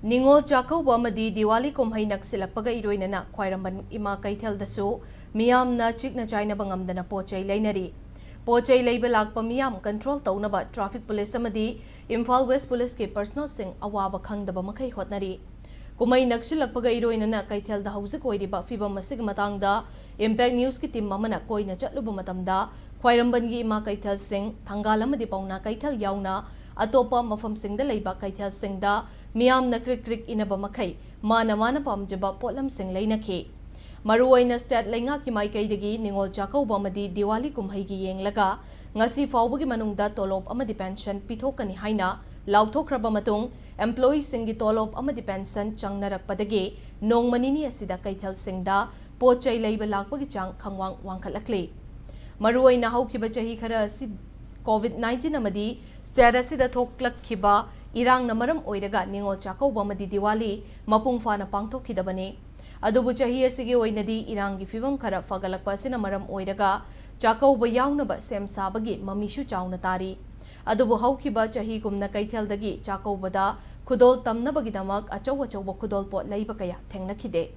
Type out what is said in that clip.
Ningol Chakauba Madi Diwali Kumhai Naksilakpaga Iroinana, Khwairambandh Ima Kaithel Dasu, Miyam na Chikna China Bangamdana Pochai Lainari. Pochai Labor Lakpa Miyam Control Taunaba, Traffic Police Amadi, Imphal West Police Ke Personal Sing Awaba Khang the Bamakai Hotnari. Kumai Naksilakpaga Iroinana Kaithel the House Koidiba Fiba Masig Matangda, Impact News Kitim Mamana Koina Chatlubumatamda, Khwairambandh Ima Kaithel Sing, Tangalamadi Pauna Kaithel Yauna, Atopa Mafam Sing the Labor Kaithel Sing da, Miyam na Krik Inaba Makai, Mana Pamjaba Potlam Sing Lainake. Maruaina Stat Lenga Kimaikai degi, Ningol Chakauba Madi Diwali Kumhaigi Yeng Laga, Ngasi Faubugi Manungda Tolop Amadi Pension, Pitokani Haina, Lautokraba Matung, Employee Singi Tolop Amadi Pension, Changnarak Padage, Nong Manini Asida Kaithel Sing da, Pochai Labor Lakpagi Chang Kangwang Wankalakle. Maruaina Haukiba Chahi Kara Sid COVID-19 amadi status da thoklak khiba irang namaram oiraga Ningol Chakauba Madi Diwali mapung fana pangthokidabane adubu chahi asigi oinadi irangi fibam khara fagalakpa sina maram oiraga Chakauba yaunaba sem sabagi mamishu chauna tari adubu haukiba chahi gumna kaithel dagi Chakaubada khudol tamnabagi damak achaw khudol po laiba kaya thengnakhide